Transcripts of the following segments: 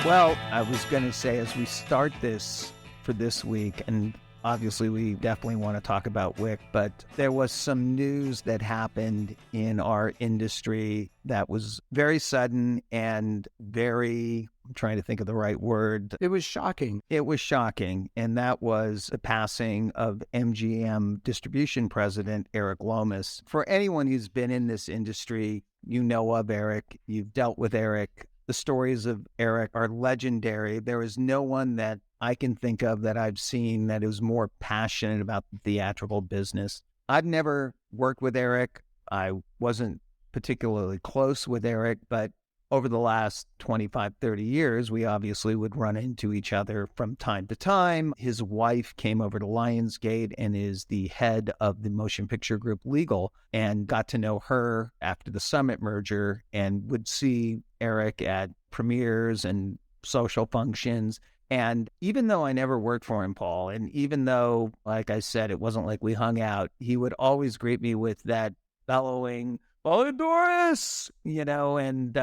Well, I was going to say, as we start this for this week, and obviously we definitely want to talk about Wick, but there was some news that happened in our industry that was very sudden and very, I'm trying to think of the right word. It was shocking. It was shocking, and that was the passing of MGM distribution president Erik Lomis. For anyone who's been in this industry, you know of Erik, you've dealt with Erik. The stories of Erik are legendary. There is no one that I can think of that I've seen that is more passionate about the theatrical business. I've never worked with Erik. I wasn't particularly close with Erik, but over the last 25, 30 years, we obviously would run into each other from time to time. His wife came over to Lionsgate and is the head of the Motion Picture Group Legal, and got to know her after the Summit merger and would see Erik at premieres and social functions. And even though I never worked for him, Paul, and even though, like I said, it wasn't like we hung out, he would always greet me with that bellowing, "Oh, Doris," and,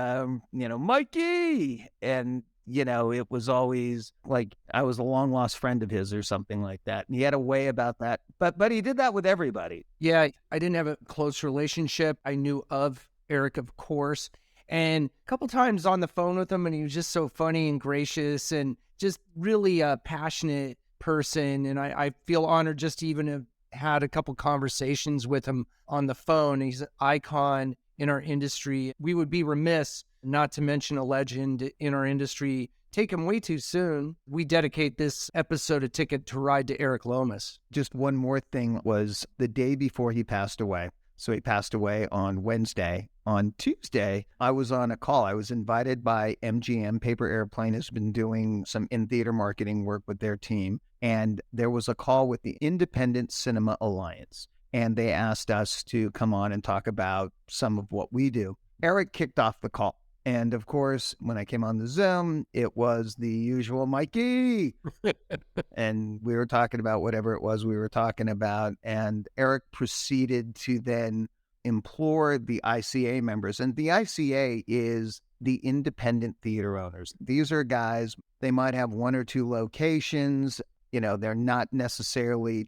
"Mikey." And, it was always like I was a long lost friend of his or something like that. And he had a way about that. But he did that with everybody. Yeah, I didn't have a close relationship. I knew of Erik, of course, and a couple times on the phone with him, and he was just so funny and gracious and just really a passionate person. And I feel honored just to even have had a couple conversations with him on the phone. He's an icon in our industry. We would be remiss not to mention a legend in our industry. Take him way too soon. We dedicate this episode a Ticket to Ride to Erik Lomis. Just one more thing was the day before he passed away. So he passed away on Wednesday. On Tuesday, I was on a call. I was invited by MGM. Paper Airplane has been doing some in-theater marketing work with their team. And there was a call with the Independent Cinema Alliance. And they asked us to come on and talk about some of what we do. Erik kicked off the call. And of course, when I came on the Zoom, it was the usual Mikey. And we were talking about whatever it was we were talking about. And Erik proceeded to then implore the ICA members. And the ICA is the independent theater owners. These are guys, they might have one or two locations. They're not necessarily,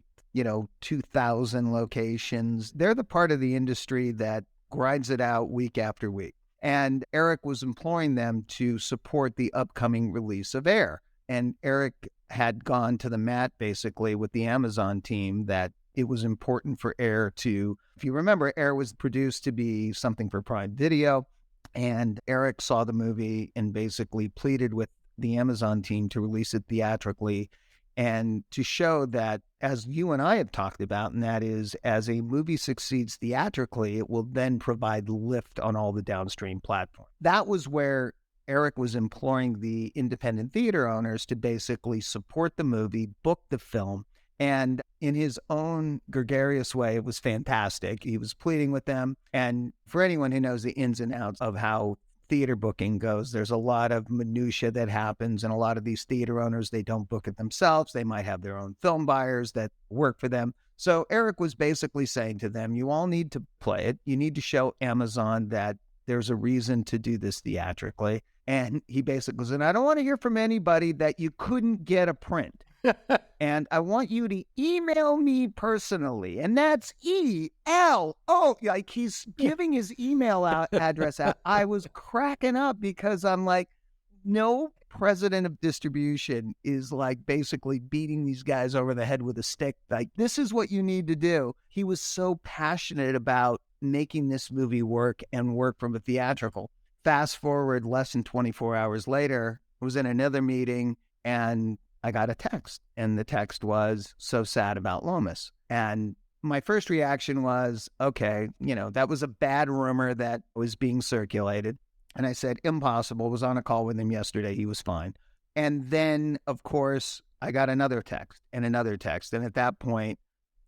2,000 locations. They're the part of the industry that grinds it out week after week. And Erik was imploring them to support the upcoming release of Air. And Erik had gone to the mat basically with the Amazon team that it was important for Air to, if you remember, Air was produced to be something for Prime Video. And Erik saw the movie and basically pleaded with the Amazon team to release it theatrically and to show that, as you and I have talked about, and that is, as a movie succeeds theatrically, it will then provide lift on all the downstream platforms. That was where Erik was imploring the independent theater owners to basically support the movie, book the film, and in his own gregarious way, it was fantastic. He was pleading with them. And for anyone who knows the ins and outs of how theater booking goes, there's a lot of minutia that happens, and a lot of these theater owners, they don't book it themselves. They might have their own film buyers that work for them. So Erik was basically saying to them, you all need to play it. You need to show Amazon that there's a reason to do this theatrically. And he basically said, I don't want to hear from anybody that you couldn't get a print. And I want you to email me personally. And that's E-L-O. Like, he's giving his email address out. I was cracking up because I'm like, no president of distribution is like basically beating these guys over the head with a stick. Like, this is what you need to do. He was so passionate about making this movie work and work from a theatrical. Fast forward less than 24 hours later, I was in another meeting and I got a text, and the text was, "So sad about Lomis." And my first reaction was, okay, that was a bad rumor that was being circulated. And I said, impossible. Was on a call with him yesterday. He was fine. And then, of course, I got another text and another text. And at that point,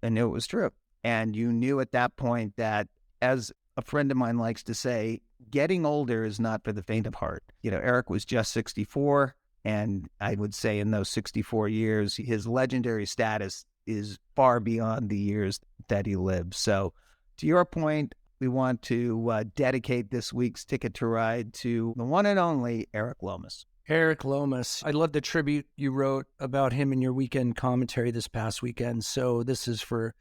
I knew it was true. And you knew at that point that, as a friend of mine likes to say, getting older is not for the faint of heart. Erik was just 64. And I would say in those 64 years, his legendary status is far beyond the years that he lived. So to your point, we want to dedicate this week's Ticket to Ride to the one and only Erik Lomis. Erik Lomis. I love the tribute you wrote about him in your weekend commentary this past weekend. So this is for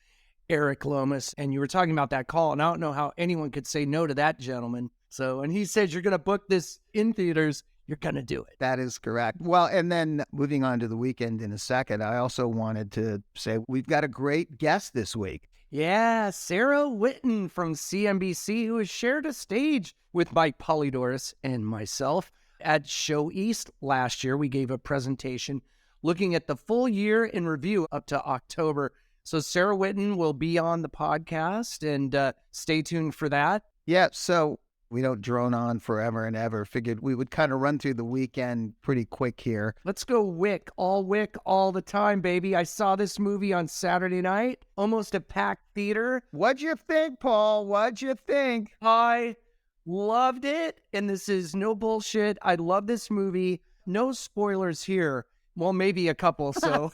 Erik Lomis. And you were talking about that call, and I don't know how anyone could say no to that gentleman. So, and he says you're going to book this in theaters, you're going to do it. That is correct. Well, and then moving on to the weekend in a second, I also wanted to say we've got a great guest this week. Yeah, Sarah Whitten from CNBC, who has shared a stage with Mike Polydorus and myself at Show East last year. We gave a presentation looking at the full year in review up to October. So Sarah Whitten will be on the podcast, and stay tuned for that. Yeah, so we don't drone on forever and ever. Figured we would kind of run through the weekend pretty quick here. Let's go Wick all the time, baby. I saw this movie on Saturday night, almost a packed theater. What'd you think, Paul? What'd you think? I loved it, and this is no bullshit. I love this movie. No spoilers here. Well, maybe a couple, so.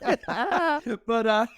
But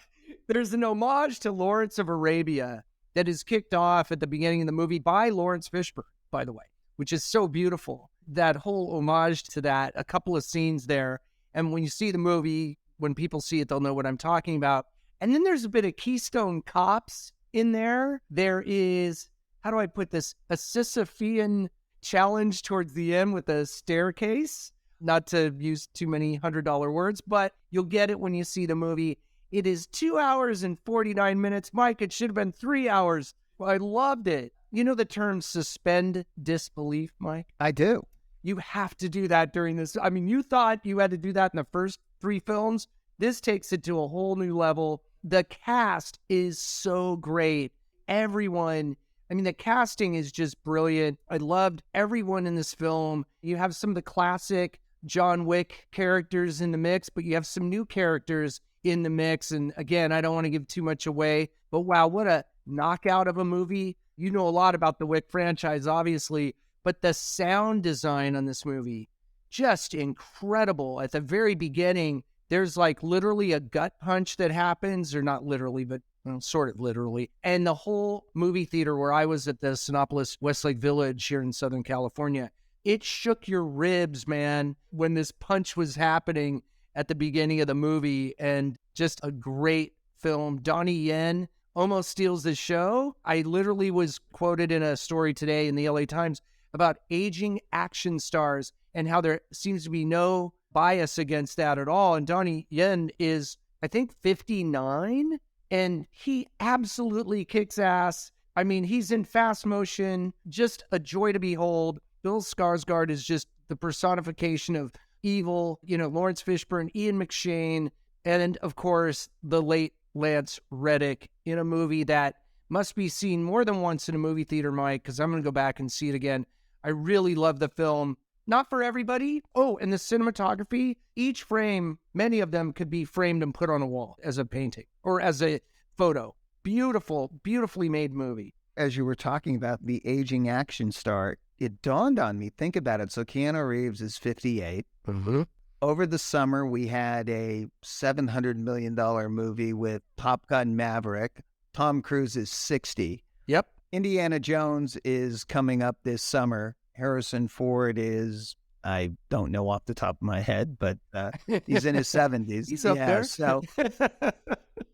there's an homage to Lawrence of Arabia that is kicked off at the beginning of the movie by Lawrence Fishburne, by the way, which is so beautiful. That whole homage to that, a couple of scenes there. And when you see the movie, when people see it, they'll know what I'm talking about. And then there's a bit of Keystone Cops in there. There is, how do I put this, a Sisyphean challenge towards the end with a staircase. Not to use too many $100 words, but you'll get it when you see the movie. It is 2 hours and 49 minutes. Mike, it should have been 3 hours. I loved it. You know the term suspend disbelief, Mike? I do. You have to do that during this. I mean, you thought you had to do that in the first 3 films. This takes it to a whole new level. The cast is so great. Everyone, I mean, the casting is just brilliant. I loved everyone in this film. You have some of the classic John Wick characters in the mix, but you have some new characters in the mix. And again, I don't want to give too much away, but wow, what a knockout of a movie. You know a lot about the Wick franchise, obviously, but the sound design on this movie, just incredible. At the very beginning, there's like literally a gut punch that happens, or not literally, but sort of literally. And the whole movie theater where I was at the Sinopolis Westlake Village here in Southern California, it shook your ribs, man, when this punch was happening at the beginning of the movie. And just a great film. Donnie Yen almost steals the show. I literally was quoted in a story today in the LA Times about aging action stars and how there seems to be no bias against that at all. And Donnie Yen is, I think, 59, and he absolutely kicks ass. I mean, he's in Fast Motion, just a joy to behold. Bill Skarsgård is just the personification of evil. You know, Lawrence Fishburne, Ian McShane, and of course, the late Lance Reddick in a movie that must be seen more than once in a movie theater, Mike, because I'm going to go back and see it again. I really love the film. Not for everybody. Oh, and the cinematography, each frame, many of them could be framed and put on a wall as a painting or as a photo. Beautiful, beautifully made movie. As you were talking about the aging action star, it dawned on me, think about it. So Keanu Reeves is 58. Mm-hmm. Over the summer, we had a $700 million movie with Top Gun Maverick. Tom Cruise is 60. Yep. Indiana Jones is coming up this summer. Harrison Ford is, I don't know off the top of my head, but he's in his 70s. He's up there. So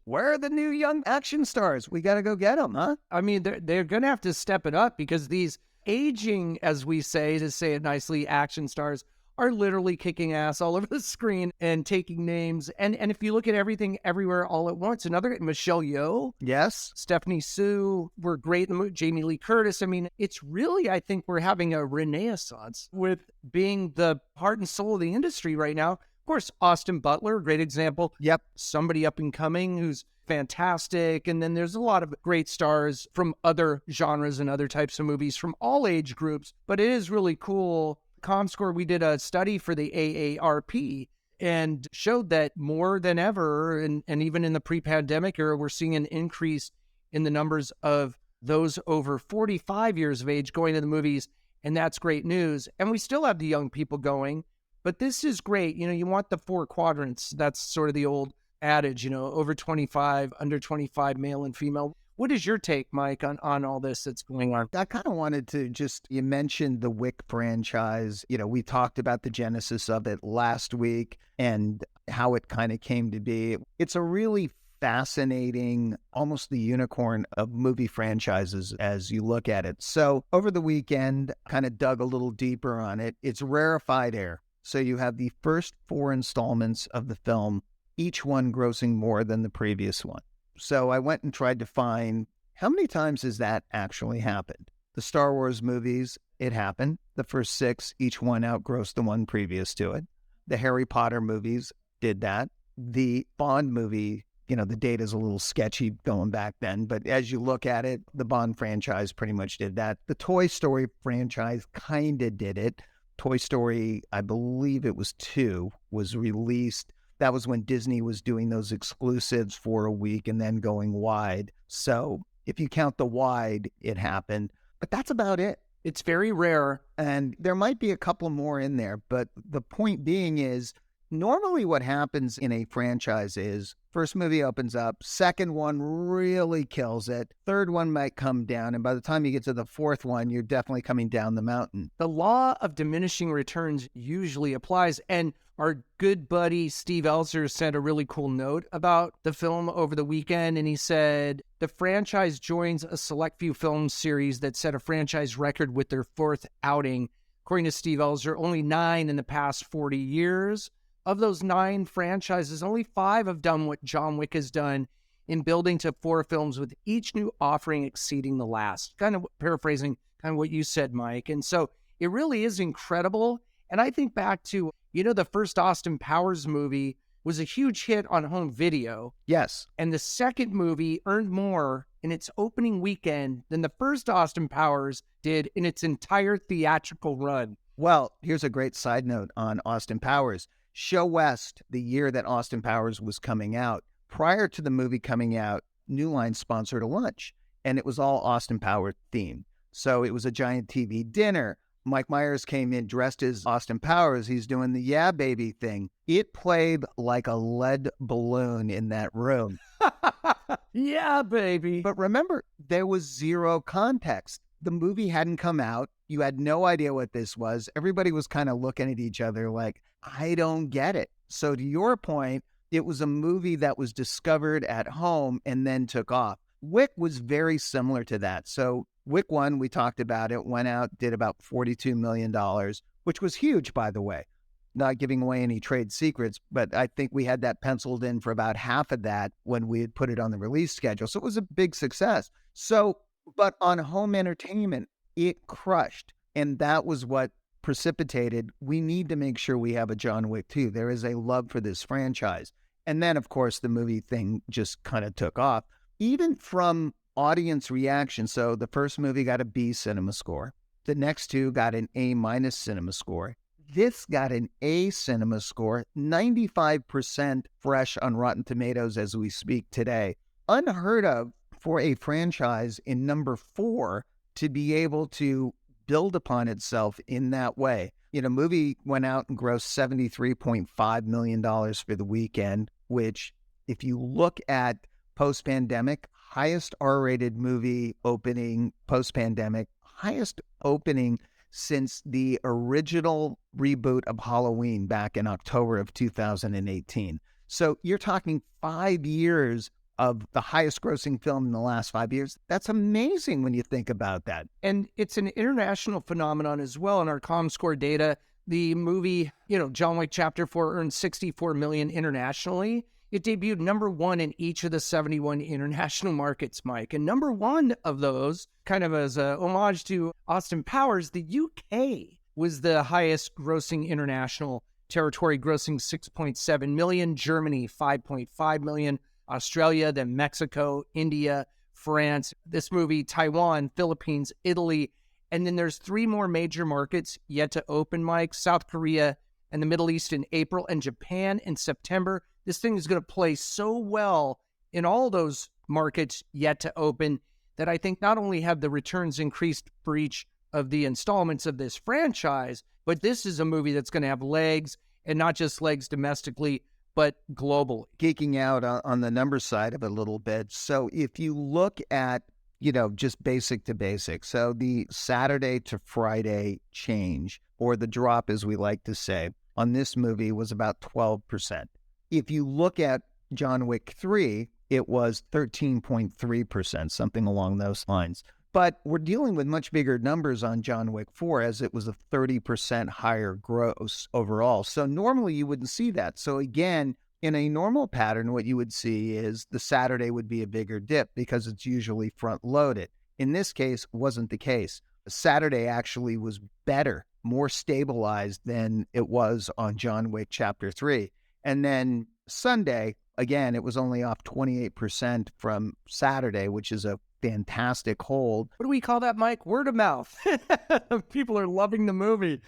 where are the new young action stars? We got to go get them, huh? I mean, they're going to have to step it up because these aging, as we say, to say it nicely, action stars are literally kicking ass all over the screen and taking names. And if you look at Everything Everywhere All at Once, another Michelle Yeoh, yes, Stephanie Sue were great in the movie, Jamie Lee Curtis. I mean, it's really, I think we're having a renaissance with being the heart and soul of the industry right now. Of course, Austin Butler, great example. Yep. Somebody up and coming who's fantastic. And then there's a lot of great stars from other genres and other types of movies from all age groups. But it is really cool. Comscore, we did a study for the AARP and showed that more than ever, and even in the pre-pandemic era, we're seeing an increase in the numbers of those over 45 years of age going to the movies, and that's great news. And we still have the young people going, but this is great. You know, you want the 4 quadrants. That's sort of the old adage, you know, over 25, under 25, male and female. What is your take, Mike, on all this that's going on? I kind of wanted to you mentioned the Wick franchise. We talked about the genesis of it last week and how it kind of came to be. It's a really fascinating, almost the unicorn of movie franchises as you look at it. So over the weekend, kind of dug a little deeper on it. It's rarefied air. So you have the first 4 installments of the film, each one grossing more than the previous one. So I went and tried to find how many times has that actually happened. The Star Wars movies, it happened. The first 6, each one outgrossed the one previous to it. The Harry Potter movies did that. The Bond movie, the data's a little sketchy going back then, but as you look at it, the Bond franchise pretty much did that. The Toy Story franchise kind of did it. Toy Story, I believe it was 2, was released. That was when Disney was doing those exclusives for a week and then going wide. So if you count the wide, it happened. But that's about it. It's very rare. And there might be a couple more in there. But the point being is, normally what happens in a franchise is first movie opens up, second one really kills it, third one might come down, and by the time you get to the fourth one, you're definitely coming down the mountain. The law of diminishing returns usually applies, and our good buddy Steve Elser sent a really cool note about the film over the weekend, and he said, the franchise joins a select few film series that set a franchise record with their 4th outing. According to Steve Elser, only 9 in the past 40 years. Of those 9 franchises, only 5 have done what John Wick has done in building to 4 films with each new offering exceeding the last. Kind of paraphrasing kind of what you said, Mike. And so it really is incredible. And I think back to, the first Austin Powers movie was a huge hit on home video. Yes. And the second movie earned more in its opening weekend than the first Austin Powers did in its entire theatrical run. Well, here's a great side note on Austin Powers. Show West, the year that Austin Powers was coming out, prior to the movie coming out, New Line sponsored a lunch, and it was all Austin Powers themed. So it was a giant TV dinner. Mike Myers came in dressed as Austin Powers. He's doing the yeah, baby thing. It played like a lead balloon in that room. Yeah, baby. But remember, there was zero context. The movie hadn't come out. You had no idea what this was. Everybody was kind of looking at each other like, I don't get it. So to your point, it was a movie that was discovered at home and then took off. Wick was very similar to that. So Wick 1, we talked about it, went out, did about $42 million, which was huge, by the way. Not giving away any trade secrets, but I think we had that penciled in for about half of that when we had put it on the release schedule. So it was a big success. So, but on home entertainment, it crushed. And that was what precipitated, we need to make sure we have a John Wick 2. There is a love for this franchise. And then, of course, the movie thing just kind of took off. Even from audience reaction, so the first movie got a B cinema score. The next 2 got an A- cinema score. This got an A cinema score, 95% fresh on Rotten Tomatoes as we speak today. Unheard of for a franchise in number 4 to be able to build upon itself in that way. Movie went out and grossed $73.5 million for the weekend, which if you look at post-pandemic, highest R-rated movie opening post-pandemic, highest opening since the original reboot of Halloween back in October of 2018. So you're talking 5 years of the highest grossing film in the last 5 years. That's amazing when you think about that. And it's an international phenomenon as well. In our Comscore data, the movie, John Wick Chapter 4 earned $64 million internationally. It debuted number 1 in each of the 71 international markets, Mike. And number 1 of those, kind of as a homage to Austin Powers, the UK was the highest grossing international territory, grossing 6.7 million, Germany 5.5 million, Australia, then Mexico, India, France, this movie, Taiwan, Philippines, Italy, and then there's 3 more major markets yet to open, Mike, South Korea and the Middle East in April, and Japan in September. This thing is going to play so well in all those markets yet to open that I think not only have the returns increased for each of the installments of this franchise, but this is a movie that's going to have legs, and not just legs domestically, but globally. Geeking out on the number side of it a little bit. So if you look at, just basic to basic, so the Saturday to Friday change, or the drop, as we like to say, on this movie was about 12%. If you look at John Wick 3, it was 13.3%, something along those lines. But we're dealing with much bigger numbers on John Wick 4, as it was a 30% higher gross overall. So normally you wouldn't see that. So again, in a normal pattern, what you would see is the Saturday would be a bigger dip because it's usually front loaded. In this case, wasn't the case. Saturday actually was better, more stabilized than it was on John Wick Chapter 3. And then Sunday, again, it was only off 28% from Saturday, which is a fantastic hold. What do we call that, Mike? Word of mouth. People are loving the movie.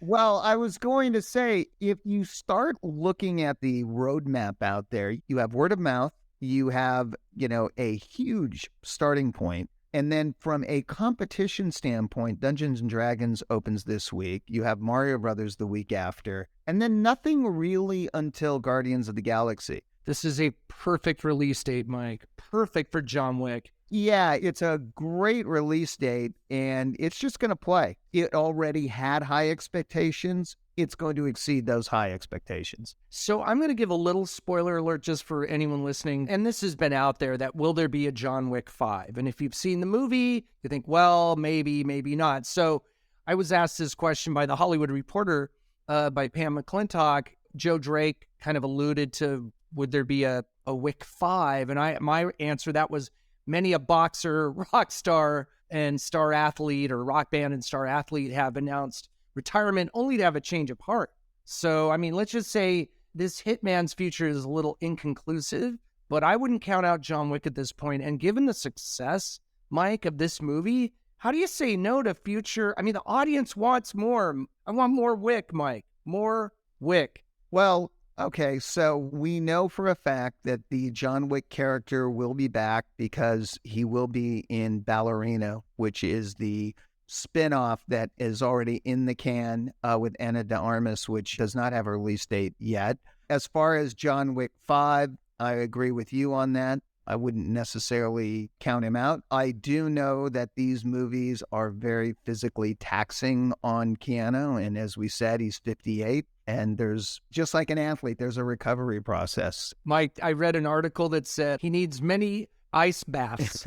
Well, I was going to say, if you start looking at the roadmap out there, you have word of mouth, you have, a huge starting point. And then from a competition standpoint, Dungeons and Dragons opens this week. You have Mario Brothers the week after, and then nothing really until Guardians of the Galaxy. This is a perfect release date, Mike. Perfect for John Wick. Yeah, it's a great release date, and it's just going to play. It already had high expectations. It's going to exceed those high expectations. So I'm going to give a little spoiler alert just for anyone listening. And this has been out there that will there be a John Wick 5? And if you've seen the movie, you think, well, maybe, maybe not. So I was asked this question by The Hollywood Reporter, by Pam McClintock. Joe Drake kind of alluded to, would there be a Wick 5? And my answer that was, many a boxer, rock star, and star athlete, or rock band and star athlete have announced retirement only to have a change of heart. So, I mean, let's just say this hitman's future is a little inconclusive, but I wouldn't count out John Wick at this point. And given the success, Mike, of this movie, how do you say no to future? I mean, the audience wants more. I want more Wick, Mike. More Wick. Well, okay, so we know for a fact that the John Wick character will be back because he will be in Ballerina, which is the spinoff that is already in the can with Ana de Armas, which does not have a release date yet. As far as John Wick 5, I agree with you on that. I wouldn't necessarily count him out. I do know that these movies are very physically taxing on Keanu, and as we said, he's 58. And there's, just like an athlete, there's a recovery process. Mike, I read an article that said he needs many ice baths.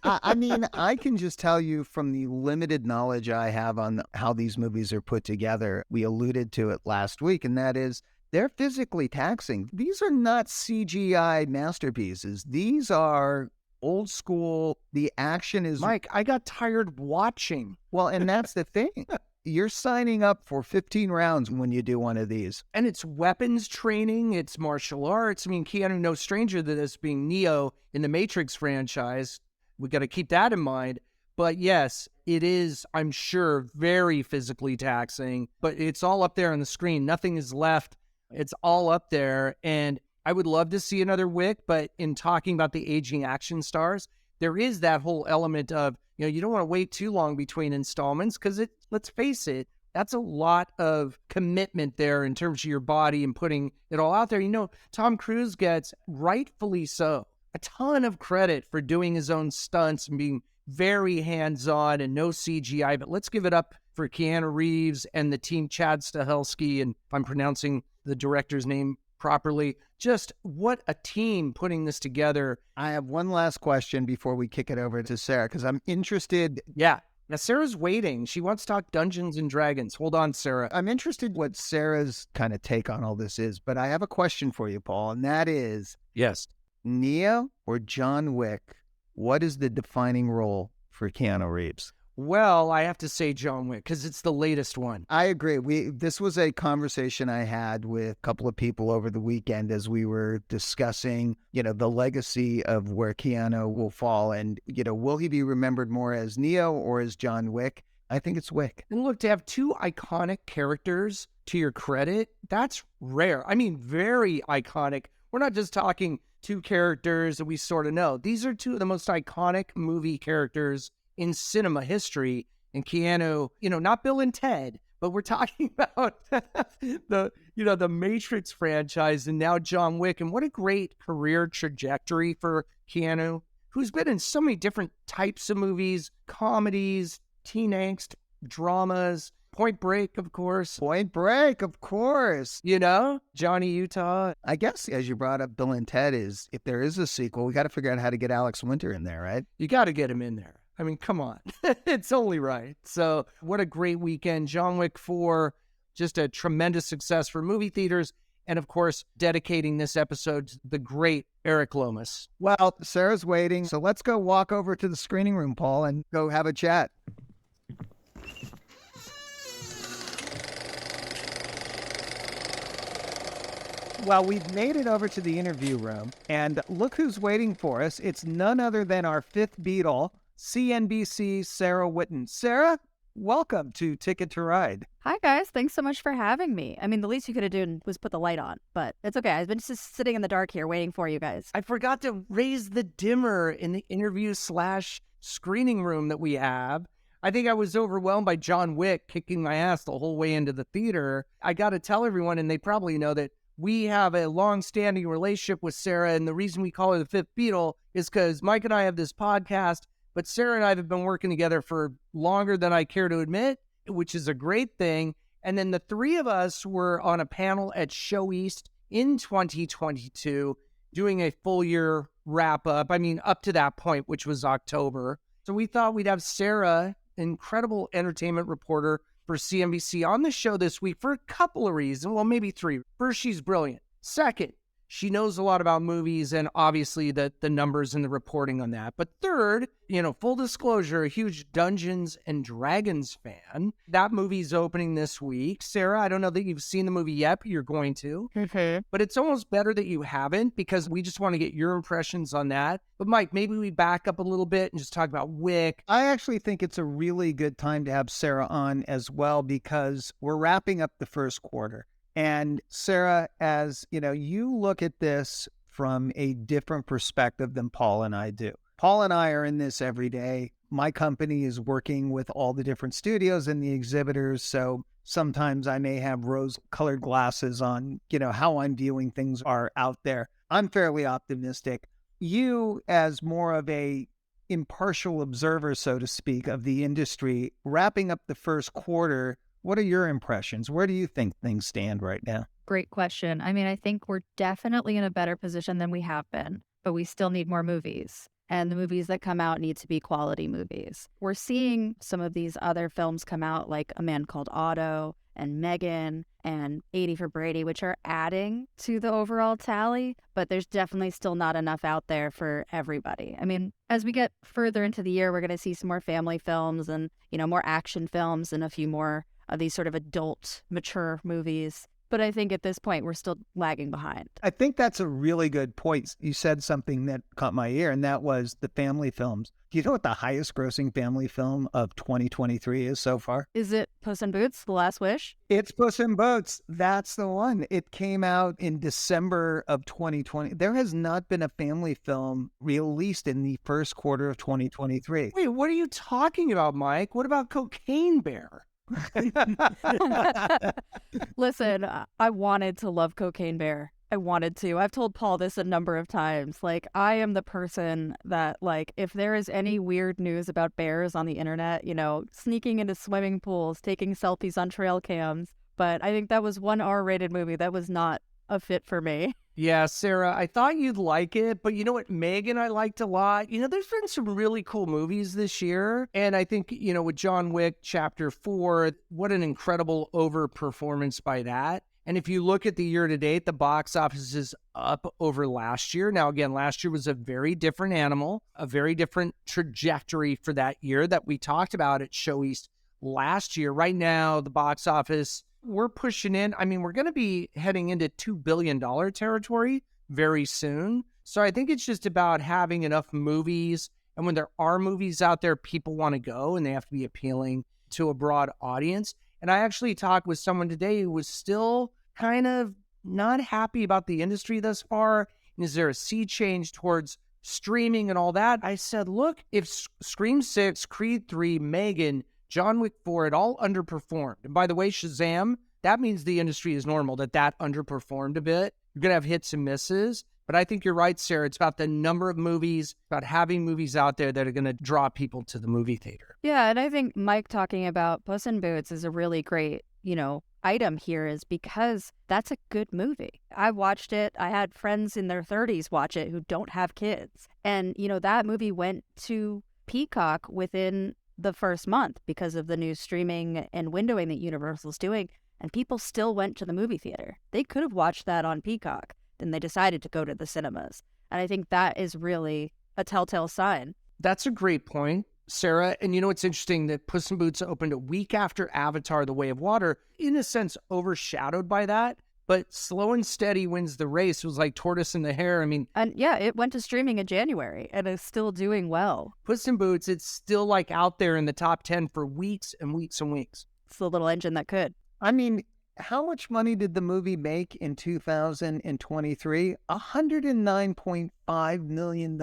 I mean, I can just tell you from the limited knowledge I have on how these movies are put together, we alluded to it last week, and that is they're physically taxing. These are not CGI masterpieces. These are old school. The action is... Mike, I got tired watching. Well, and that's the thing. You're signing up for 15 rounds when you do one of these. And it's weapons training, it's martial arts. I mean, Keanu, no stranger to this, being Neo in the Matrix franchise. We got to keep that in mind. But yes, it is, I'm sure, very physically taxing. But it's all up there on the screen. Nothing is left. It's all up there. And I would love to see another Wick. But in talking about the aging action stars, there is that whole element of, you don't want to wait too long between installments because let's face it, that's a lot of commitment there in terms of your body and putting it all out there. Tom Cruise gets, rightfully so, a ton of credit for doing his own stunts and being very hands-on and no CGI, but let's give it up for Keanu Reeves and the team, Chad Stahelski, and if I'm pronouncing the director's name properly, just what a team putting this together. I have one last question before we kick it over to Sarah, because I'm interested. Yeah. Now, Sarah's waiting. She wants to talk Dungeons and Dragons. Hold on, Sarah. I'm interested what Sarah's kind of take on all this is, but I have a question for you, Paul, and that is, yes, Neo or John Wick, what is the defining role for Keanu Reeves? Well, I have to say John Wick because it's the latest one. I agree. This was a conversation I had with a couple of people over the weekend as we were discussing, the legacy of where Keanu will fall. And, will he be remembered more as Neo or as John Wick? I think it's Wick. And look, to have two iconic characters to your credit, that's rare. I mean, very iconic. We're not just talking two characters that we sort of know. These are two of the most iconic movie characters in cinema history. And Keanu, not Bill and Ted, but we're talking about the Matrix franchise and now John Wick. And what a great career trajectory for Keanu, who's been in so many different types of movies, comedies, teen angst, dramas, Point Break, of course. Johnny Utah. I guess, as you brought up Bill and Ted, is if there is a sequel, we got to figure out how to get Alex Winter in there, right? You got to get him in there. I mean, come on. It's only right. So what a great weekend. John Wick 4, just a tremendous success for movie theaters. And, of course, dedicating this episode to the great Erik Lomis. Well, Sarah's waiting, so let's go walk over to the screening room, Paul, and go have a chat. Well, we've made it over to the interview room, and look who's waiting for us. It's none other than our fifth Beatle, CNBC's Sarah Whitten. Sarah, welcome to Ticket to Ride. Hi, guys. Thanks so much for having me. I mean, the least you could have done was put the light on, but it's okay. I've been just sitting in the dark here waiting for you guys. I forgot to raise the dimmer in the interview/screening room that we have. I think I was overwhelmed by John Wick kicking my ass the whole way into the theater. I got to tell everyone, and they probably know that we have a long-standing relationship with Sarah, and the reason we call her the fifth Beatle is because Mike and I have this podcast, but Sarah and I have been working together for longer than I care to admit, which is a great thing. And then the three of us were on a panel at Show East in 2022 doing a full year wrap-up. I mean, up to that point, which was October. So we thought we'd have Sarah, incredible entertainment reporter for CNBC, on the show this week for a couple of reasons. Well, maybe three. First, she's brilliant. Second, she knows a lot about movies and obviously the numbers and the reporting on that. But third, full disclosure, a huge Dungeons and Dragons fan. That movie's opening this week. Sarah, I don't know that you've seen the movie yet, but you're going to. But it's almost better that you haven't, because we just want to get your impressions on that. But Mike, maybe we back up a little bit and just talk about Wick. I actually think it's a really good time to have Sarah on as well, because we're wrapping up the first quarter. And Sarah, as you look at this from a different perspective than Paul and I do. Paul and I are in this every day. My company is working with all the different studios and the exhibitors. So sometimes I may have rose-colored glasses on, how I'm viewing things are out there. I'm fairly optimistic. You, as more of a impartial observer, so to speak, of the industry, wrapping up the first quarter, what are your impressions? Where do you think things stand right now? Great question. I mean, I think we're definitely in a better position than we have been, but we still need more movies. And the movies that come out need to be quality movies. We're seeing some of these other films come out, like A Man Called Otto and Megan and 80 for Brady, which are adding to the overall tally, but there's definitely still not enough out there for everybody. I mean, as we get further into the year, we're going to see some more family films and, more action films and a few more of these sort of adult, mature movies. But I think at this point, we're still lagging behind. I think that's a really good point. You said something that caught my ear, and that was the family films. Do you know what the highest grossing family film of 2023 is so far? Is it Puss in Boots, The Last Wish? It's Puss in Boots. That's the one. It came out in December of 2020. There has not been a family film released in the first quarter of 2023. Wait, what are you talking about, Mike? What about Cocaine Bear? Listen, I wanted to love Cocaine Bear. I wanted to. I've told Paul this a number of times. I am the person that, if there is any weird news about bears on the internet, sneaking into swimming pools, taking selfies on trail cams. But I think that was one R-rated movie that was not a fit for me. Yeah, Sarah, I thought you'd like it, but you know what, Megan, I liked a lot. There's been some really cool movies this year, and I think, with John Wick Chapter 4, what an incredible overperformance by that. And if you look at the year-to-date, the box office is up over last year. Now, again, last year was a very different animal, a very different trajectory for that year that we talked about at Show East last year. Right now, the box office, we're pushing in. I mean, we're going to be heading into $2 billion territory very soon. So I think it's just about having enough movies. And when there are movies out there, people want to go, and they have to be appealing to a broad audience. And I actually talked with someone today who was still kind of not happy about the industry thus far. And is there a sea change towards streaming and all that? I said, look, if Scream 6, Creed 3, Megan John Wick 4, it all underperformed. And by the way, Shazam, that means the industry is normal, that underperformed a bit. You're going to have hits and misses. But I think you're right, Sarah. It's about the number of movies, about having movies out there that are going to draw people to the movie theater. Yeah, and I think Mike talking about Puss in Boots is a really great, item here, is because that's a good movie. I watched it. I had friends in their 30s watch it who don't have kids. And, that movie went to Peacock within the first month because of the new streaming and windowing that Universal's doing. And people still went to the movie theater. They could have watched that on Peacock. Then they decided to go to the cinemas. And I think that is really a telltale sign. That's a great point, Sarah. And it's interesting that Puss in Boots opened a week after Avatar: The Way of Water, in a sense overshadowed by that. But Slow and Steady wins the race. It was like Tortoise and the Hare. And yeah, it went to streaming in January and is still doing well. Puss in Boots, it's still like out there in the top 10 for weeks and weeks and weeks. It's the little engine that could. How much money did the movie make in 2023? $109.5 million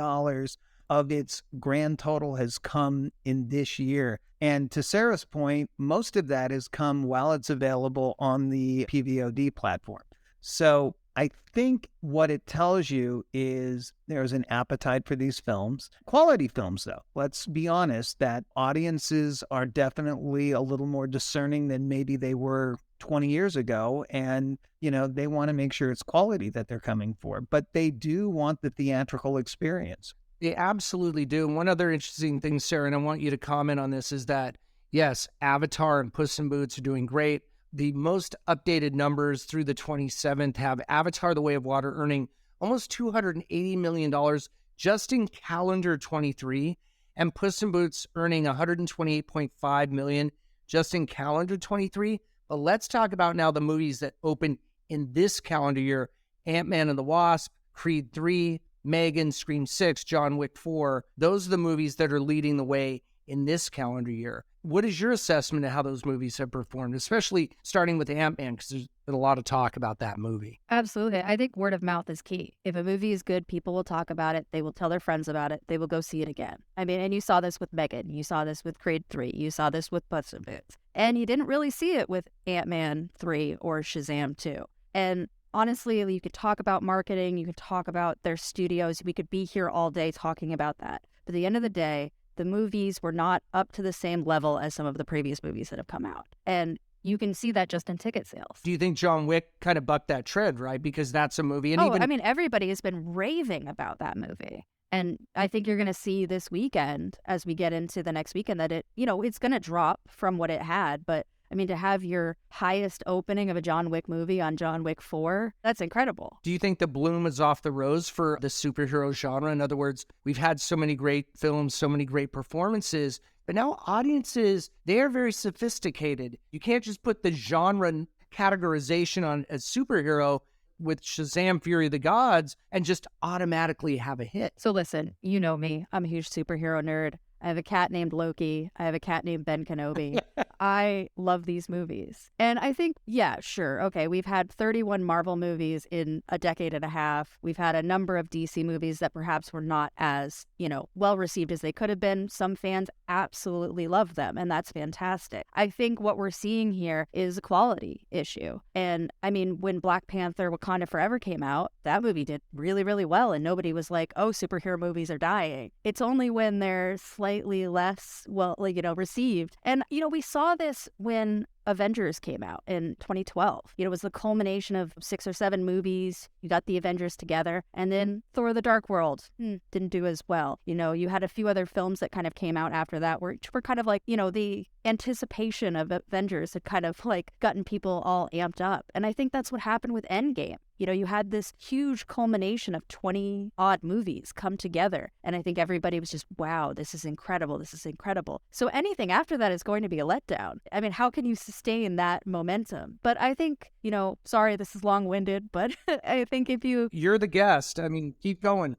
of its grand total has come in this year. And to Sarah's point, most of that has come while it's available on the PVOD platform. So I think what it tells you is there's an appetite for these films. Quality films, though. Let's be honest, that audiences are definitely a little more discerning than maybe they were 20 years ago. And, they want to make sure it's quality that they're coming for. But they do want the theatrical experience. They absolutely do. And one other interesting thing, Sarah, and I want you to comment on this, is that, yes, Avatar and Puss in Boots are doing great. The most updated numbers through the 27th have Avatar: The Way of Water earning almost $280 million just in calendar 23, and Puss in Boots earning $128.5 million just in calendar 23. But let's talk about now the movies that open in this calendar year: Ant-Man and the Wasp, Creed 3, Megan, Scream 6, John Wick 4. Those are the movies that are leading the way in this calendar year. What is your assessment of how those movies have performed, especially starting with Ant-Man, because there's been a lot of talk about that movie? Absolutely. I think word of mouth is key. If a movie is good, people will talk about it. They will tell their friends about it. They will go see it again. And you saw this with Megan. You saw this with Creed 3. You saw this with Puss in Boots. And you didn't really see it with Ant-Man 3 or Shazam 2. And honestly, you could talk about marketing. You could talk about their studios. We could be here all day talking about that. But at the end of the day, the movies were not up to the same level as some of the previous movies that have come out. And you can see that just in ticket sales. Do you think John Wick kind of bucked that trend, right? Because that's a movie. And everybody has been raving about that movie. And I think you're going to see this weekend, as we get into the next weekend, that it's going to drop from what it had. But to have your highest opening of a John Wick movie on John Wick 4, that's incredible. Do you think the bloom is off the rose for the superhero genre? In other words, we've had so many great films, so many great performances, but now audiences, they are very sophisticated. You can't just put the genre categorization on a superhero with Shazam! Fury of the Gods and just automatically have a hit. So listen, you know me. I'm a huge superhero nerd. I have a cat named Loki. I have a cat named Ben Kenobi. I love these movies. And I think, yeah, sure. Okay, we've had 31 Marvel movies in a decade and a half. We've had a number of DC movies that perhaps were not as, well received as they could have been. Some fans absolutely love them, and that's fantastic. I think what we're seeing here is a quality issue. And when Black Panther: Wakanda Forever came out, that movie did really, really well, and nobody was like, oh, superhero movies are dying. It's only when they're slightly less received. And we saw this when Avengers came out in 2012. It was the culmination of 6 or 7 movies. You got the Avengers together, and then Thor: The Dark World didn't do as well. You had a few other films that kind of came out after that, which were kind of like, the anticipation of Avengers had kind of like gotten people all amped up. And I think that's what happened with Endgame. You had this huge culmination of 20 odd movies come together. And I think everybody was just, wow, this is incredible. This is incredible. So anything after that is going to be a letdown. How can you sustain that momentum? But I think, sorry, this is long-winded, but I think You're the guest. Keep going.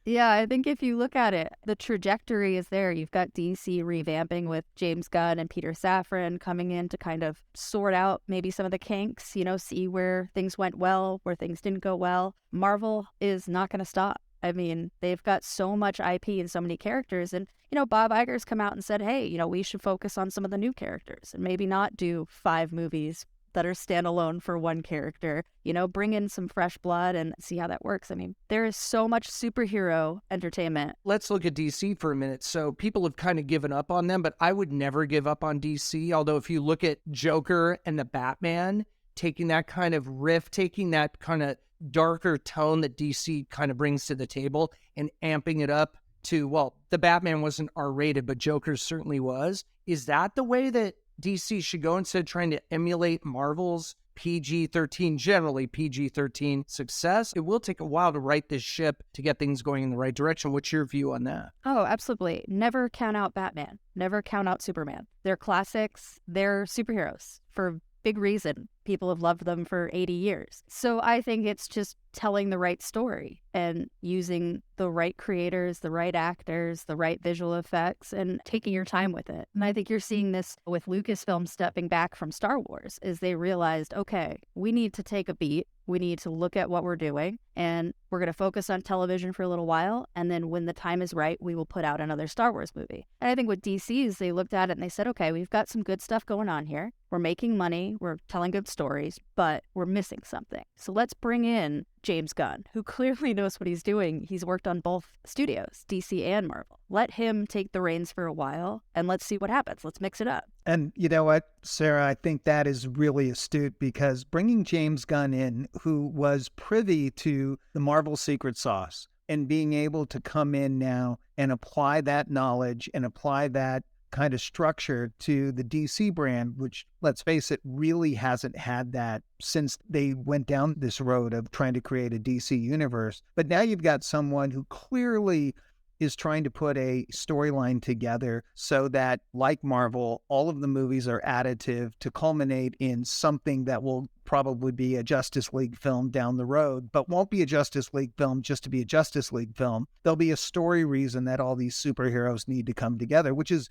Yeah, I think if you look at it, the trajectory is there. You've got DC revamping with James Gunn and Peter Safran coming in to kind of sort out maybe some of the kinks, see where things went well, where things didn't go well. Marvel is not going to stop. I mean, they've got so much IP and so many characters. And, Bob Iger's come out and said, hey, we should focus on some of the new characters and maybe not do 5 movies that are standalone for one character, bring in some fresh blood and see how that works. I mean, there is so much superhero entertainment. Let's look at DC for a minute. So people have kind of given up on them, but I would never give up on DC. Although if you look at Joker and the Batman, taking that kind of riff, taking that kind of darker tone that DC kind of brings to the table and amping it up to, well, the Batman wasn't R-rated, but Joker certainly was. Is that the way that DC should go instead of trying to emulate Marvel's PG-13, generally PG-13 success? It will take a while to right this ship to get things going in the right direction. What's your view on that? Oh, absolutely. Never count out Batman. Never count out Superman. They're classics. They're superheroes for big reason. People have loved them for 80 years. So I think it's just telling the right story and using the right creators, the right actors, the right visual effects, and taking your time with it. And I think you're seeing this with Lucasfilm stepping back from Star Wars, is they realized, okay, we need to take a beat. We need to look at what we're doing, and we're going to focus on television for a little while. And then when the time is right, we will put out another Star Wars movie. And I think with DC is they looked at it and they said, okay, we've got some good stuff going on here. We're making money. We're telling good stories, but we're missing something. So let's bring in James Gunn, who clearly knows what he's doing. He's worked on both studios, DC and Marvel. Let him take the reins for a while, and let's see what happens. Let's mix it up. And you know what, Sarah, I think that is really astute, because bringing James Gunn in, who was privy to the Marvel secret sauce, and being able to come in now and apply that knowledge and apply that kind of structure to the DC brand, which, let's face it, really hasn't had that since they went down this road of trying to create a DC universe. But now you've got someone who clearly is trying to put a storyline together so that, like Marvel, all of the movies are additive to culminate in something that will probably be a Justice League film down the road, but won't be a Justice League film just to be a Justice League film. There'll be a story reason that all these superheroes need to come together, which is,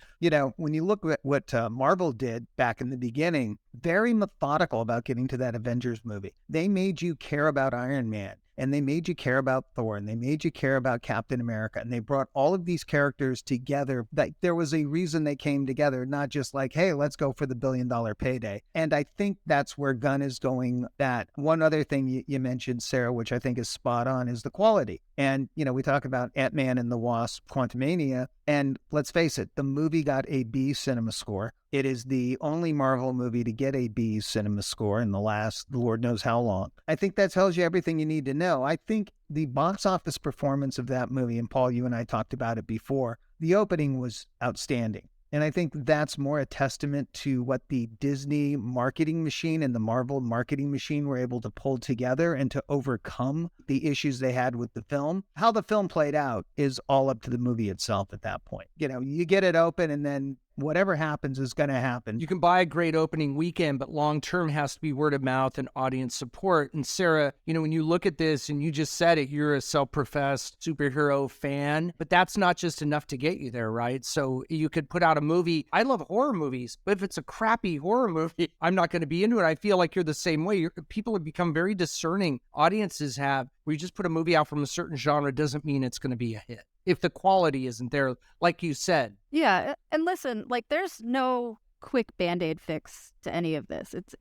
when you look at what Marvel did back in the beginning, very methodical about getting to that Avengers movie. They made you care about Iron Man, and they made you care about Thor, and they made you care about Captain America, and they brought all of these characters together. That there was a reason they came together, not just like, hey, let's go for the $1 billion payday. And I think that's where Gunn is going. That one other thing you mentioned, Sarah, which I think is spot on, is the quality. And, we talk about Ant-Man and the Wasp, Quantumania, and let's face it, the movie got a B cinema score. It is the only Marvel movie to get a B cinema score in the last Lord knows how long. I think that tells you everything you need to know. I think the box office performance of that movie, and Paul, you and I talked about it before, the opening was outstanding. And I think that's more a testament to what the Disney marketing machine and the Marvel marketing machine were able to pull together and to overcome the issues they had with the film. How the film played out is all up to the movie itself at that point. You get it open, and then whatever happens is going to happen. You can buy a great opening weekend, but long-term has to be word of mouth and audience support. And Sarah, when you look at this, and you just said it, you're a self-professed superhero fan, but that's not just enough to get you there, right? So you could put out a movie. I love horror movies, but if it's a crappy horror movie, I'm not going to be into it. I feel like you're the same way. People have become very discerning. Audiences have. Where you just put a movie out from a certain genre doesn't mean it's going to be a hit if the quality isn't there, like you said. Yeah, and listen, there's no quick Band-Aid fix to any of this. It's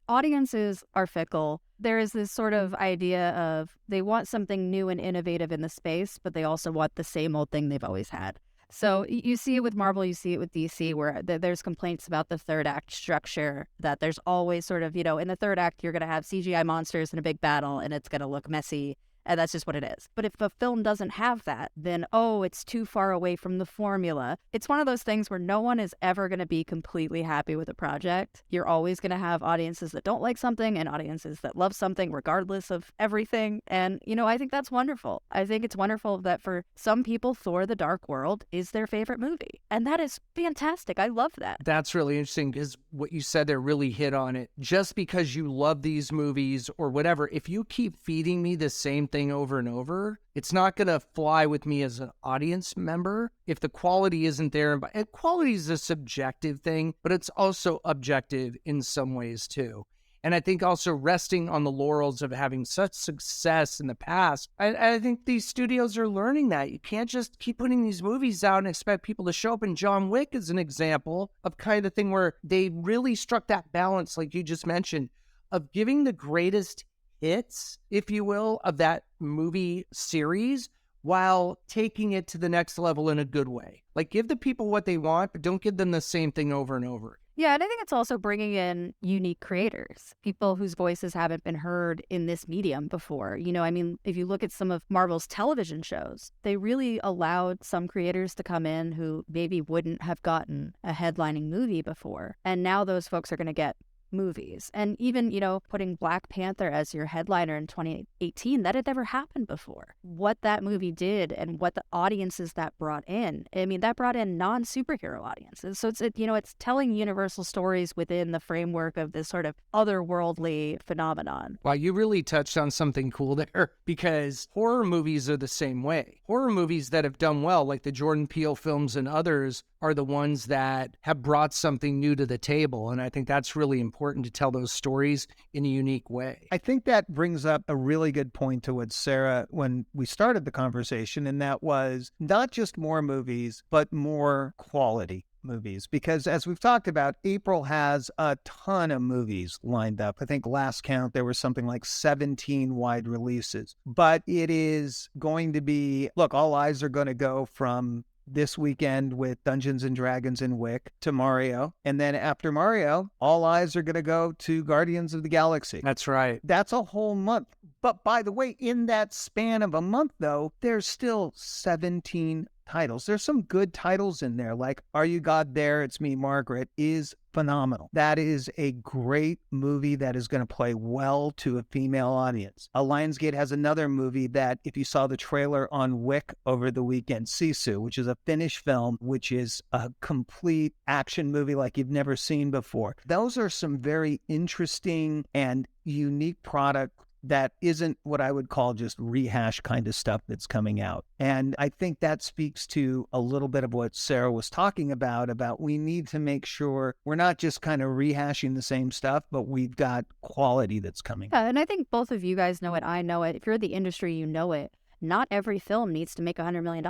audiences are fickle. There is this sort of idea of they want something new and innovative in the space, but they also want the same old thing they've always had. So you see it with Marvel, you see it with DC, where there's complaints about the third act structure, that there's always sort of, in the third act, you're going to have CGI monsters in a big battle, and it's going to look messy. And that's just what it is. But if a film doesn't have that, then, it's too far away from the formula. It's one of those things where no one is ever going to be completely happy with a project. You're always going to have audiences that don't like something and audiences that love something regardless of everything. And, I think that's wonderful. I think it's wonderful that for some people, Thor: The Dark World is their favorite movie. And that is fantastic. I love that. That's really interesting, because what you said there really hit on it. Just because you love these movies or whatever, if you keep feeding me the same thing over and over, it's not going to fly with me as an audience member if the quality isn't there. And quality is a subjective thing, but it's also objective in some ways too. And I think also resting on the laurels of having such success in the past. I think these studios are learning that. You can't just keep putting these movies out and expect people to show up. And John Wick is an example of kind of thing where they really struck that balance, like you just mentioned, of giving the greatest hits, if you will, of that movie series while taking it to the next level in a good way. Like, give the people what they want, but don't give them the same thing over and over. Yeah, and I think it's also bringing in unique creators, people whose voices haven't been heard in this medium before. You know, I mean, if you look at some of Marvel's television shows, they really allowed some creators to come in who maybe wouldn't have gotten a headlining movie before. And now those folks are going to get movies. And even, you know, putting Black Panther as your headliner in 2018, that had never happened before. What that movie did and what the audiences that brought in, I mean, that brought in non-superhero audiences. So it's telling universal stories within the framework of this sort of otherworldly phenomenon. Wow, you really touched on something cool there, because horror movies are the same way. Horror movies that have done well, like the Jordan Peele films and others, are the ones that have brought something new to the table. And I think that's really important to tell those stories in a unique way. I think that brings up a really good point to what Sarah, when we started the conversation, and that was not just more movies, but more quality movies. Because as we've talked about, April has a ton of movies lined up. I think last count, there was something like 17 wide releases. But it is going to be, look, all eyes are going to go from this weekend with Dungeons and Dragons and Wick to Mario. And then after Mario, all eyes are going to go to Guardians of the Galaxy. That's right. That's a whole month. But by the way, in that span of a month, though, there's still 17 titles. There's some good titles in there, like Are You God There? It's Me, Margaret is phenomenal. That is a great movie that is going to play well to a female audience. Lionsgate has another movie that, if you saw the trailer on Wick over the weekend, Sisu, which is a Finnish film, which is a complete action movie like you've never seen before. Those are some very interesting and unique product that isn't what I would call just rehash kind of stuff that's coming out. And I think that speaks to a little bit of what Sarah was talking about we need to make sure we're not just kind of rehashing the same stuff, but we've got quality that's coming. Yeah, and I think both of you guys know it. I know it. If you're in the industry, you know it. Not every film needs to make $100 million.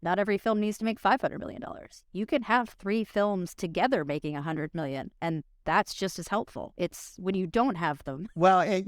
Not every film needs to make $500 million. You can have 3 films together making $100 million, and that's just as helpful. It's when you don't have them. Well, I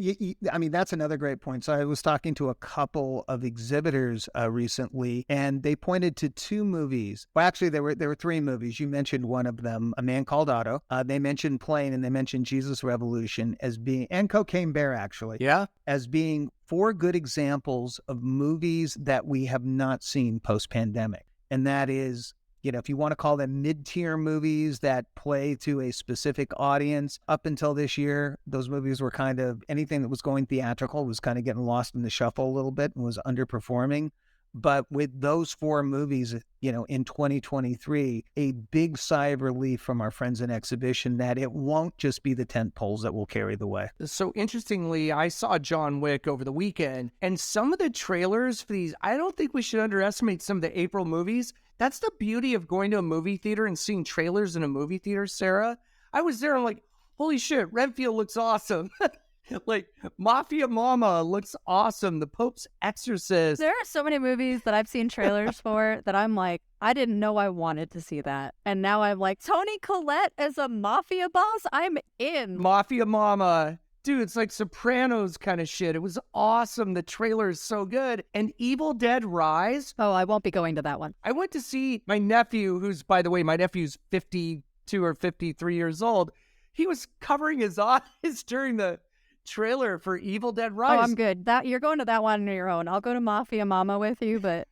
mean, that's another great point. So I was talking to a couple of exhibitors recently, and they pointed to 2 movies. Well, actually, there were 3 movies. You mentioned one of them, A Man Called Otto. They mentioned Plane, and they mentioned Jesus Revolution as being, and Cocaine Bear, actually. Yeah. As being 4 good examples of movies that we have not seen post-pandemic. And that is, you know, if you want to call them mid-tier movies that play to a specific audience, up until this year, those movies were kind of, anything that was going theatrical was kind of getting lost in the shuffle a little bit and was underperforming. But with those 4 movies, you know, in 2023, a big sigh of relief from our friends in exhibition that it won't just be the tent poles that will carry the way. So interestingly, I saw John Wick over the weekend, and some of the trailers for these, I don't think we should underestimate some of the April movies. That's the beauty of going to a movie theater and seeing trailers in a movie theater, Sarah. I was there, I'm like, holy shit, Renfield looks awesome. Like, Mafia Mama looks awesome. The Pope's Exorcist. There are so many movies that I've seen trailers for that I'm like, I didn't know I wanted to see that. And now I'm like, Toni Collette as a mafia boss? I'm in. Mafia Mama. Dude, it's like Sopranos kind of shit. It was awesome. The trailer is so good. And Evil Dead Rise. Oh, I won't be going to that one. I went to see my nephew, who's, by the way, my nephew's 52 or 53 years old. He was covering his eyes during the trailer for Evil Dead Rise. Oh, I'm good. That you're going to that one on your own. I'll go to Mafia Mama with you, but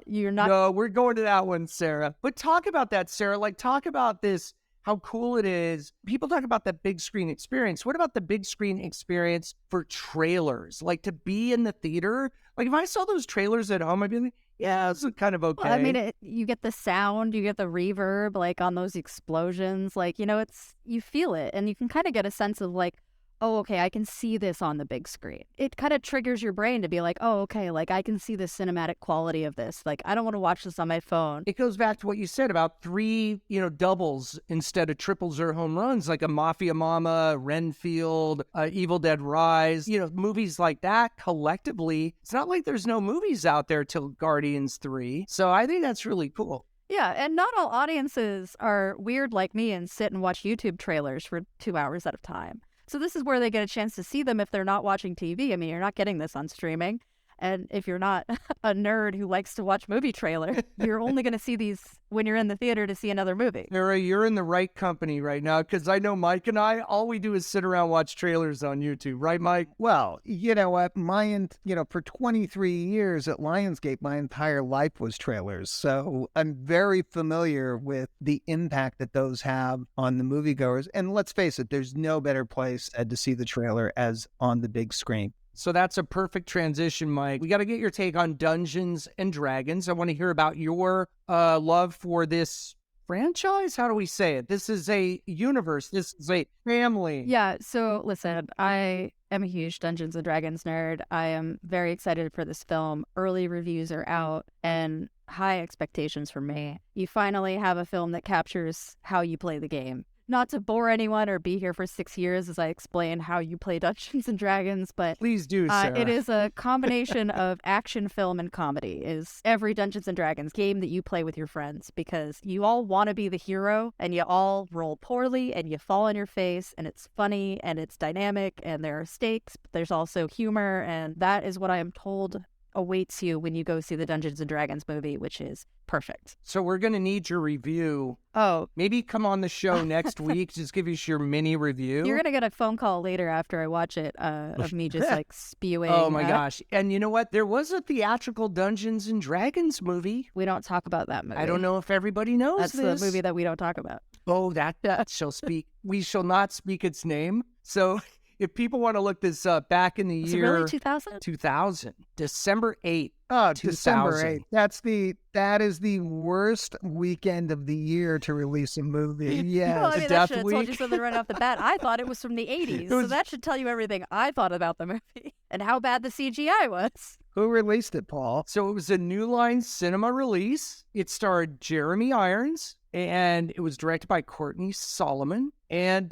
you're not. No, we're going to that one, Sarah. But talk about that, Sarah. Like, talk about this, how cool it is. People talk about that big screen experience. What about the big screen experience for trailers? Like, to be in the theater? Like, if I saw those trailers at home, I'd be like, yeah, it's kind of okay. Well, I mean, you get the sound, you get the reverb, like on those explosions. Like, you know, you feel it, and you can kind of get a sense of like, oh, okay, I can see this on the big screen. It kind of triggers your brain to be like, oh, okay, like I can see the cinematic quality of this. Like, I don't want to watch this on my phone. It goes back to what you said about 3, doubles instead of triples or home runs, like a Mafia Mama, Renfield, Evil Dead Rise, movies like that collectively. It's not like there's no movies out there till Guardians 3. So I think that's really cool. Yeah, and not all audiences are weird like me and sit and watch YouTube trailers for 2 hours at a time. So this is where they get a chance to see them if they're not watching TV. I mean, you're not getting this on streaming. And if you're not a nerd who likes to watch movie trailers, you're only going to see these when you're in the theater to see another movie. Sarah, you're in the right company right now, because I know Mike and I, all we do is sit around watch trailers on YouTube. Right, Mike? Well, you know what? For 23 years at Lionsgate, my entire life was trailers. So I'm very familiar with the impact that those have on the moviegoers. And let's face it, there's no better place to see the trailer as on the big screen. So that's a perfect transition, Mike. We got to get your take on Dungeons and Dragons. I want to hear about your love for this franchise. How do we say it? This is a universe. This is a family. Yeah. So listen, I am a huge Dungeons and Dragons nerd. I am very excited for this film. Early reviews are out and high expectations for me. You finally have a film that captures how you play the game. Not to bore anyone or be here for 6 years as I explain how you play Dungeons and Dragons, but please do, Sarah. It is a combination of action, film, and comedy. Is every Dungeons and Dragons game that you play with your friends, because you all want to be the hero and you all roll poorly and you fall on your face, and it's funny and it's dynamic and there are stakes, but there's also humor, and that is what I am told awaits you when you go see the Dungeons and Dragons movie, which is perfect. So we're going to need your review. Oh. Maybe come on the show next week, just give us your mini review. You're going to get a phone call later after I watch it of me just like spewing. Oh my gosh. And you know what? There was a theatrical Dungeons and Dragons movie. We don't talk about that movie. I don't know if everybody knows That's this. the movie that we don't talk about. Oh, that shall speak. We shall not speak its name. So if people want to look this up, back in the Was year... it really 2000? 2000. December 8th. Oh, 2000. December 8th. That is the worst weekend of the year to release a movie. Yes. Well, I mean, that Death should have told Week. you something right off the bat. I thought it was from the 80s, so that should tell you everything I thought about the movie and how bad the CGI was. Who released it, Paul? So it was a New Line Cinema release. It starred Jeremy Irons, and it was directed by Courtney Solomon. And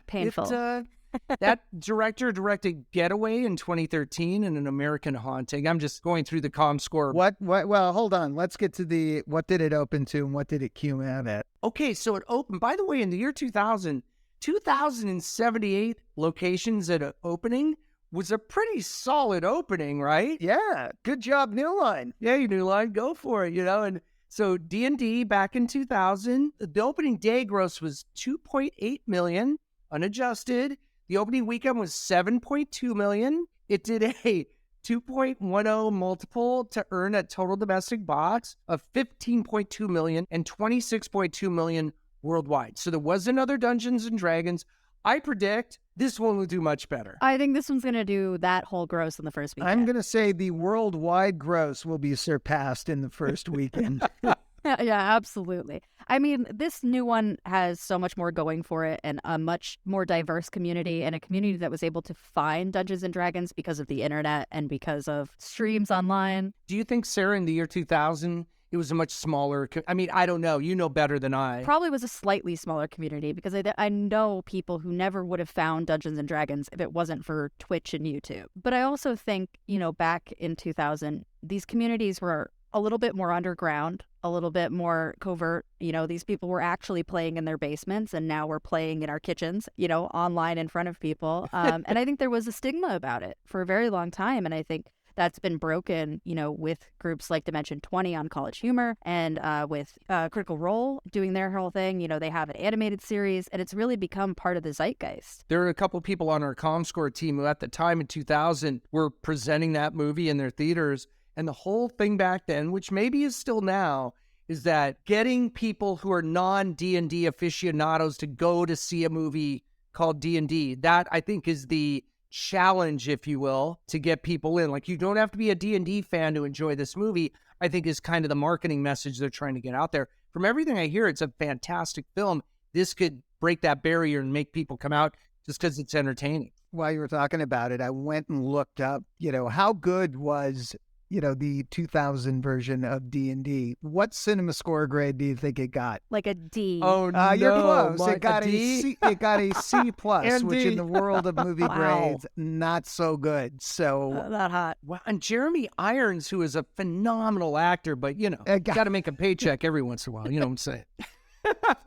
Painful. That director directed Getaway in 2013 and An American Haunting. I'm just going through the Comscore. What? Well, hold on. Let's get to what did it open to and what did it cue out at? Okay, so it opened, by the way, in the year 2000, 2,078 locations at an opening was a pretty solid opening, right? Yeah. Good job, New Line. Yeah, New Line, go for it, And so D&D back in 2000, the opening day gross was $2.8 million, unadjusted. The opening weekend was $7.2 million. It did a 2.10 multiple to earn a total domestic box of $15.2 million and $26.2 million worldwide. So there was another Dungeons and Dragons. I predict this one will do much better. I think this one's going to do that whole gross in the first weekend. I'm going to say the worldwide gross will be surpassed in the first weekend. Yeah, absolutely. I mean, this new one has so much more going for it and a much more diverse community, and a community that was able to find Dungeons and Dragons because of the internet and because of streams online. Do you think, Sarah, in the year 2000, it was a much smaller... I don't know. You know better than I. Probably was a slightly smaller community, because I know people who never would have found Dungeons and Dragons if it wasn't for Twitch and YouTube. But I also think, back in 2000, these communities were a little bit more underground, a little bit more covert. These people were actually playing in their basements, and now we're playing in our kitchens, online in front of people. And I think there was a stigma about it for a very long time. And I think that's been broken, with groups like Dimension 20 on College Humor, and with Critical Role doing their whole thing. They have an animated series, and it's really become part of the zeitgeist. There are a couple people on our Comscore team who at the time in 2000 were presenting that movie in their theaters. And the whole thing back then, which maybe is still now, is that getting people who are non-D&D aficionados to go to see a movie called D&D, that I think is the challenge, if you will, to get people in. Like, you don't have to be a D&D fan to enjoy this movie, I think is kind of the marketing message they're trying to get out there. From everything I hear, it's a fantastic film. This could break that barrier and make people come out just because it's entertaining. While you were talking about it, I went and looked up, how good was, the 2000 version of D&D. What cinema score grade do you think it got? Like a D. Oh, no. You're close. Mike, It got a D? C. It got a C plus, And which D. in the world of movie Wow. grades, not so good. So Not hot. Wow. And Jeremy Irons, who is a phenomenal actor, but, got to make a paycheck every once in a while. You know what I'm saying?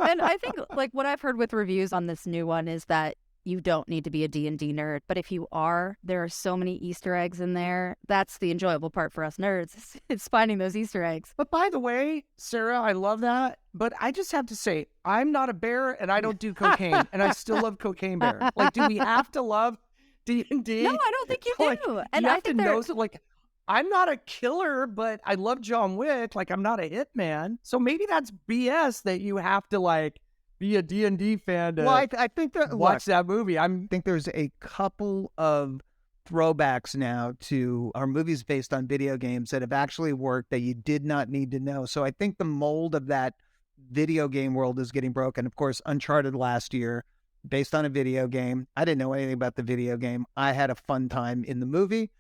And I think like what I've heard with reviews on this new one is that you don't need to be a D&D nerd, but if you are, there are so many Easter eggs in there. That's the enjoyable part for us nerds. It's finding those Easter eggs. But by the way, Sarah, I love that. But I just have to say, I'm not a bear and I don't do cocaine, and I still love Cocaine Bear. Like, do we have to love D&D? No, I don't think you do. Like, And you I have to think know, like, I'm not a killer, but I love John Wick. Like, I'm not a hitman. So maybe that's BS that you have to, like, be a D&D fan to I think that watch that movie. I think there's a couple of throwbacks now to our movies based on video games that have actually worked that you did not need to know. So I think the mold of that video game world is getting broken. Of course, Uncharted last year, based on a video game. I didn't know anything about the video game. I had a fun time in the movie.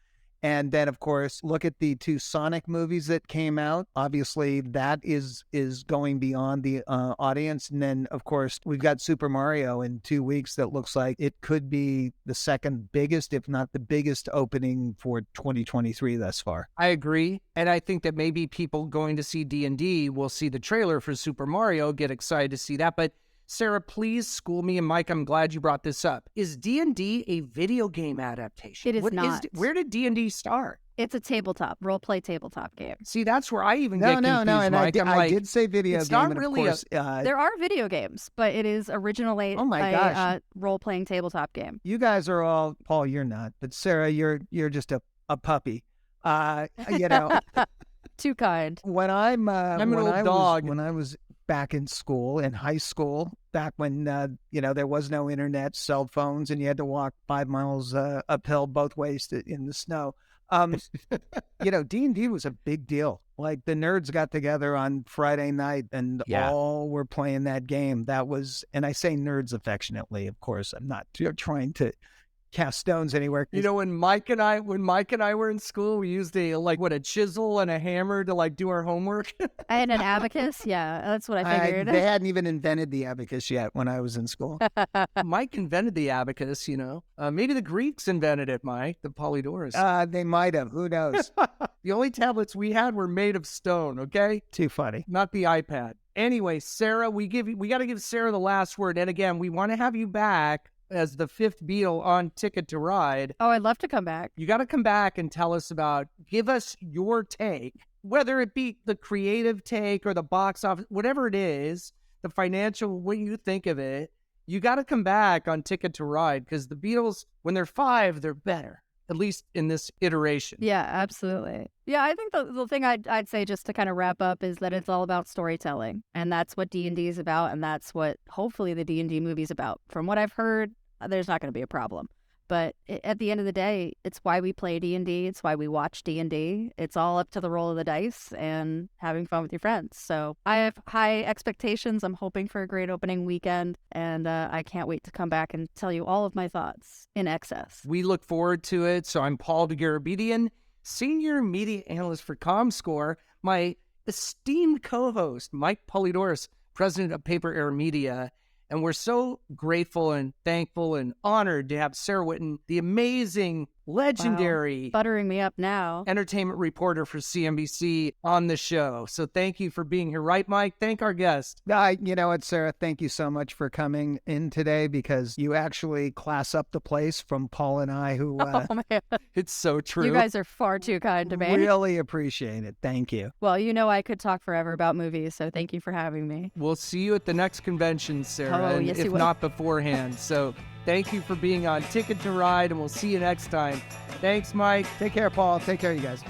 And then, of course, look at the 2 Sonic movies that came out. Obviously, that is going beyond the audience. And then, of course, we've got Super Mario in 2 weeks that looks like it could be the second biggest, if not the biggest opening for 2023 thus far. I agree. And I think that maybe people going to see D&D will see the trailer for Super Mario, get excited to see that. But Sarah, please school me, and Mike, I'm glad you brought this up. Is D&D a video game adaptation? It is not. Where did D&D start? It's a tabletop, role-play tabletop game. See, that's where I even get confused, And Mike. I did say video it's game, not and really of course, There are video games, but it is originally Oh my gosh. role-playing tabletop game. you guys are all, Paul, you're not, but Sarah, you're just a puppy. Too kind. When I'm an when old I dog. when I was back in school, in high school, back when there was no internet, cell phones, and you had to walk 5 miles uphill both ways in the snow. D&D was a big deal. Like, the nerds got together on Friday night and all were playing that game. That was, and I say nerds affectionately, of course. I'm not trying to cast stones anywhere. When Mike and I were in school, we used a chisel and a hammer to do our homework. And an abacus. Yeah, that's what I figured. They hadn't even invented the abacus yet when I was in school. Mike invented the abacus, Maybe the Greeks invented it, Mike, the Polydorus. They might have. Who knows? The only tablets we had were made of stone, okay? Too funny. Not the iPad. Anyway, Sarah, we got to give Sarah the last word. And again, we want to have you back as the 5th Beatle on Ticket to Ride. Oh, I'd love to come back. You got to come back and give us your take, whether it be the creative take or the box office, whatever it is, the financial, what you think of it. You got to come back on Ticket to Ride, because the Beatles, when they're 5, they're better, at least in this iteration. Yeah, absolutely. Yeah, I think the thing I'd say, just to kind of wrap up, is that it's all about storytelling. And that's what D&D is about. And that's what hopefully the D&D movie is about. From what I've heard, there's not going to be a problem. But at the end of the day, it's why we play D&D. It's why we watch D&D. It's all up to the roll of the dice and having fun with your friends. So I have high expectations. I'm hoping for a great opening weekend. And I can't wait to come back and tell you all of my thoughts in excess. We look forward to it. So I'm Paul DeGarabedian, Senior Media Analyst for Comscore. My esteemed co-host, Mike Polydorus, President of Paper Air Media. And we're so grateful and thankful and honored to have Sarah Whitten, the amazing, legendary, buttering me up now, entertainment reporter for CNBC, on the show. So thank you for being here. Right, Mike? Thank our guest. You know what, Sarah? Thank you so much for coming in today, because you actually class up the place from Paul and I, who oh, man. It's so true. You guys are far too kind to me. Really appreciate it. Thank you. Well, I could talk forever about movies, so thank you for having me. We'll see you at the next convention, Sarah, yes, if not beforehand. So thank you for being on Ticket to Ride, and we'll see you next time. Thanks, Mike. Take care, Paul. Take care, you guys.